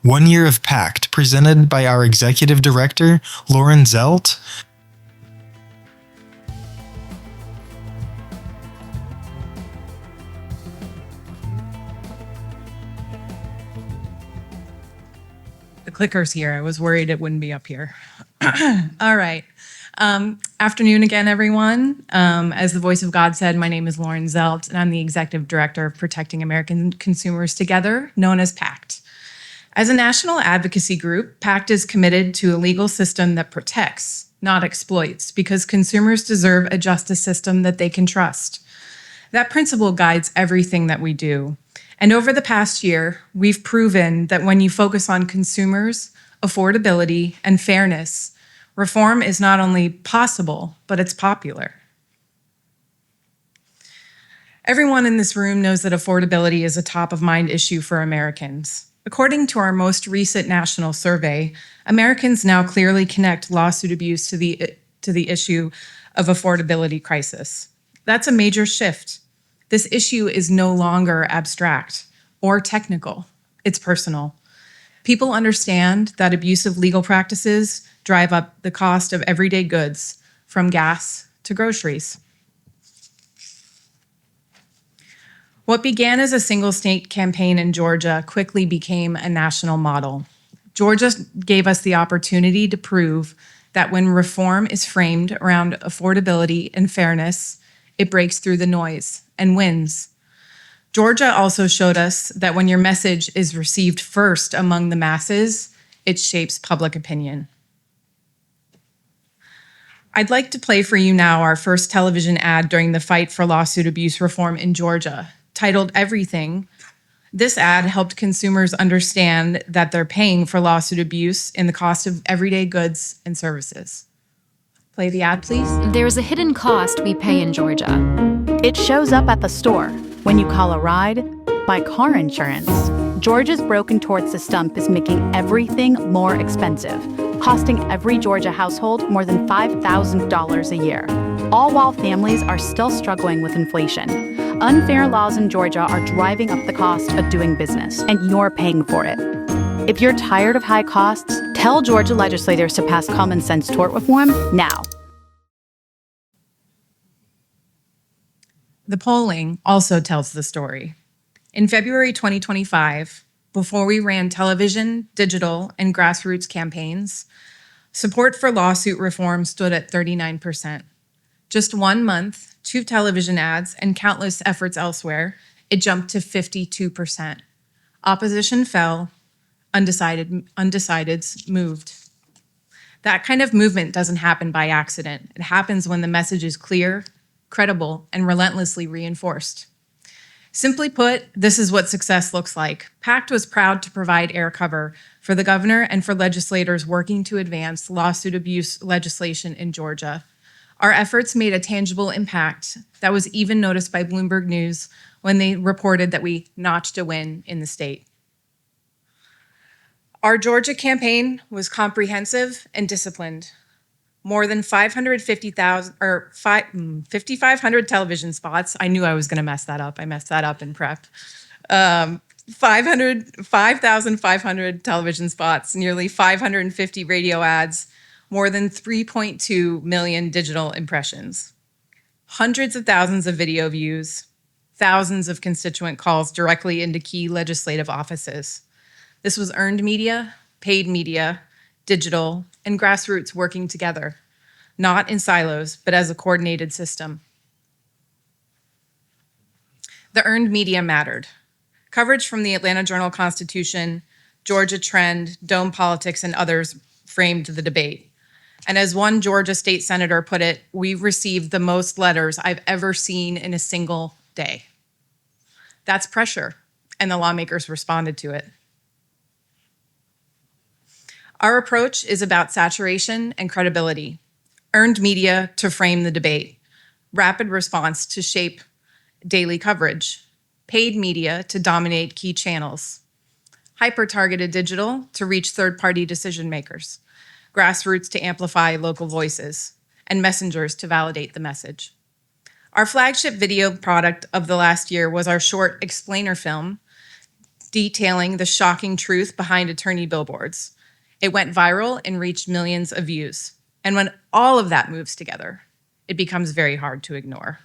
1 Year of PACT, presented by our Executive Director, Lauren Zelt. The clicker's here. I was worried it wouldn't be up here. All right. Afternoon again, everyone. As the voice of God said, my name is Lauren Zelt, and I'm the Executive Director of Protecting American Consumers Together, known as PACT. As a national advocacy group, PACT is committed to a legal system that protects, not exploits, because consumers deserve a justice system that they can trust. That principle guides everything that we do. And over the past year, we've proven that when you focus on consumers, affordability, and fairness, reform is not only possible, but it's popular. Everyone in this room knows that affordability is a top-of-mind issue for Americans. According to our most recent national survey, Americans now clearly connect lawsuit abuse to the issue of affordability crisis. That's a major shift. This issue is no longer abstract or technical. It's personal. People understand that abusive legal practices drive up the cost of everyday goods, from gas to groceries. What began as a single state campaign in Georgia quickly became a national model. Georgia gave us the opportunity to prove that when reform is framed around affordability and fairness, it breaks through the noise and wins. Georgia also showed us that when your message is received first among the masses, it shapes public opinion. I'd like to play for you now our first television ad during the fight for lawsuit abuse reform in Georgia. Titled Everything, this ad helped consumers understand that they're paying for lawsuit abuse in the cost of everyday goods and services. Play the ad, please. There's a hidden cost we pay in Georgia. It shows up at the store, when you call a ride, buy car insurance. Georgia's broken tort system is making everything more expensive, costing every Georgia household more than $5,000 a year, all while families are still struggling with inflation. Unfair laws in Georgia are driving up the cost of doing business, and you're paying for it. If you're tired of high costs, tell Georgia legislators to pass common sense tort reform now. The polling also tells the story. In February 2025, before we ran television, digital, and grassroots campaigns, support for lawsuit reform stood at 39%. Just 1 month, 2 television ads, and countless efforts elsewhere, it jumped to 52%. Opposition fell, undecideds moved. That kind of movement doesn't happen by accident. It happens when the message is clear, credible, and relentlessly reinforced. Simply put, this is what success looks like. PACT was proud to provide air cover for the governor and for legislators working to advance lawsuit abuse legislation in Georgia. Our efforts made a tangible impact that was even noticed by Bloomberg News when they reported that we notched a win in the state. Our Georgia campaign was comprehensive and disciplined. More than 5,500 television spots. I knew I was going to mess that up. I messed that up in prep. 5,500 television spots, nearly 550 radio ads, more than 3.2 million digital impressions, hundreds of thousands of video views, thousands of constituent calls directly into key legislative offices. This was earned media, paid media, digital, and grassroots working together, not in silos, but as a coordinated system. The earned media mattered. Coverage from the Atlanta Journal-Constitution, Georgia Trend, Dome Politics, and others framed the debate. And as one Georgia state senator put it, we've received the most letters I've ever seen in a single day. That's pressure, and the lawmakers responded to it. Our approach is about saturation and credibility, earned media to frame the debate, rapid response to shape daily coverage, paid media to dominate key channels, hyper-targeted digital to reach third-party decision makers, grassroots to amplify local voices, and messengers to validate the message. Our flagship video product of the last year was our short explainer film detailing the shocking truth behind attorney billboards. It went viral and reached millions of views. And when all of that moves together, it becomes very hard to ignore.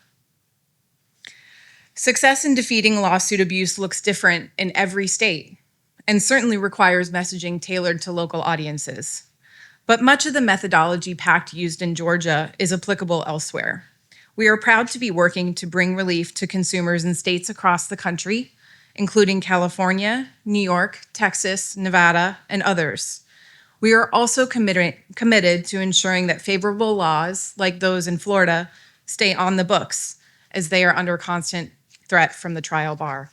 Success in defeating lawsuit abuse looks different in every state and certainly requires messaging tailored to local audiences. But much of the methodology PACT used in Georgia is applicable elsewhere. We are proud to be working to bring relief to consumers in states across the country, including California, New York, Texas, Nevada, and others. We are also committed to ensuring that favorable laws, like those in Florida, stay on the books, as they are under constant threat from the trial bar.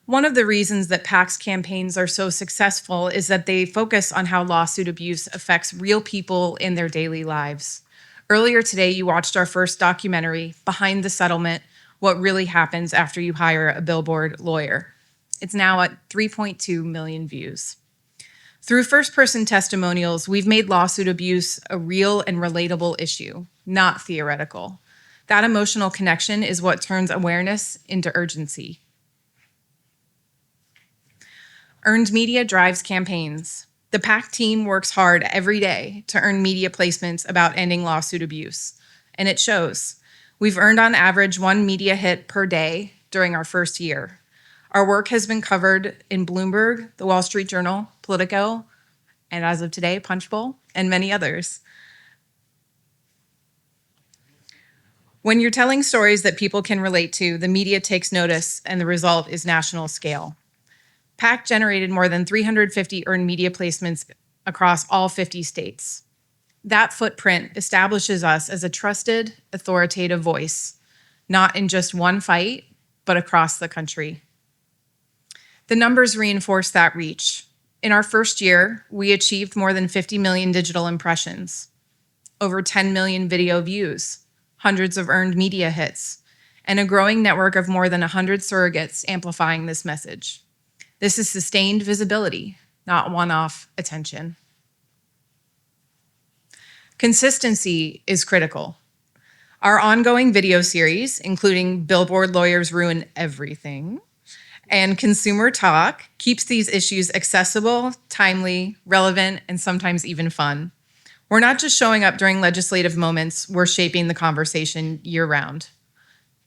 One of the reasons that PACT's campaigns are so successful is that they focus on how lawsuit abuse affects real people in their daily lives. Earlier today, you watched our first documentary, Behind the Settlement: What Really Happens After You Hire a Billboard Lawyer. It's now at 3.2 million views. Through first-person testimonials, we've made lawsuit abuse a real and relatable issue, not theoretical. That emotional connection is what turns awareness into urgency. Earned media drives campaigns. The PACT team works hard every day to earn media placements about ending lawsuit abuse, and it shows. We've earned on average 1 media hit per day during our first year. Our work has been covered in Bloomberg, The Wall Street Journal, Politico, and as of today, Punchbowl, and many others. When you're telling stories that people can relate to, the media takes notice, and the result is national scale. PACT generated more than 350 earned media placements across all 50 states. That footprint establishes us as a trusted, authoritative voice, not in just one fight, but across the country. The numbers reinforce that reach. In our first year, we achieved more than 50 million digital impressions, over 10 million video views, hundreds of earned media hits, and a growing network of more than 100 surrogates amplifying this message. This is sustained visibility, not one-off attention. Consistency is critical. Our ongoing video series, including Billboard Lawyers Ruin Everything and Consumer Talk, keeps these issues accessible, timely, relevant, and sometimes even fun. We're not just showing up during legislative moments, we're shaping the conversation year-round.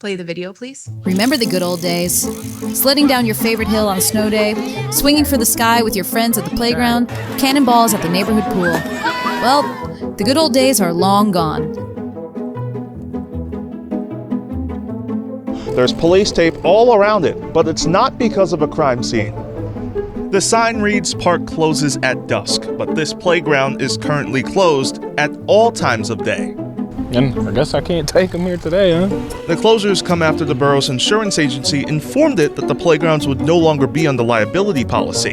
Play the video, please. Remember the good old days? Sledding down your favorite hill on a snow day, swinging for the sky with your friends at the playground, cannonballs at the neighborhood pool. Well, the good old days are long gone. There's police tape all around it, but it's not because of a crime scene. The sign reads "Park closes at dusk," but this playground is currently closed at all times of day. And I guess I can't take them here today, huh? The closures come after the borough's insurance agency informed it that the playgrounds would no longer be on the liability policy.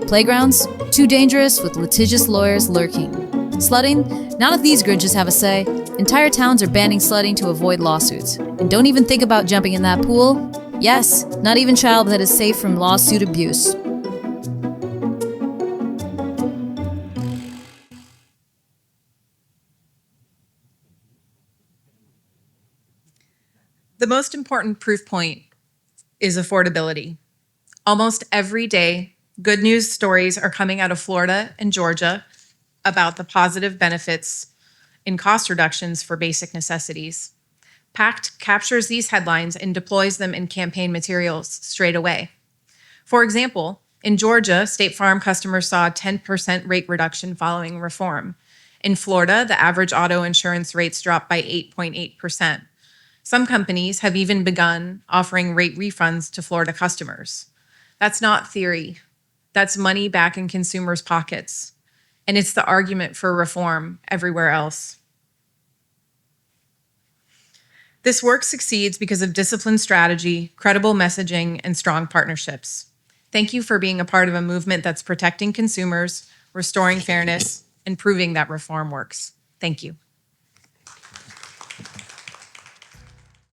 Playgrounds? Too dangerous with litigious lawyers lurking. Sledding? None of these gridges have a say. Entire towns are banning sledding to avoid lawsuits. And don't even think about jumping in that pool. Yes, not even childhood is safe from lawsuit abuse. The most important proof point is affordability. Almost every day, good news stories are coming out of Florida and Georgia about the positive benefits in cost reductions for basic necessities. PACT captures these headlines and deploys them in campaign materials straight away. For example, in Georgia, State Farm customers saw a 10% rate reduction following reform. In Florida, the average auto insurance rates dropped by 8.8%. Some companies have even begun offering rate refunds to Florida customers. That's not theory. That's money back in consumers' pockets. And it's the argument for reform everywhere else. This work succeeds because of disciplined strategy, credible messaging, and strong partnerships. Thank you for being a part of a movement that's protecting consumers, restoring fairness, and proving that reform works. Thank you.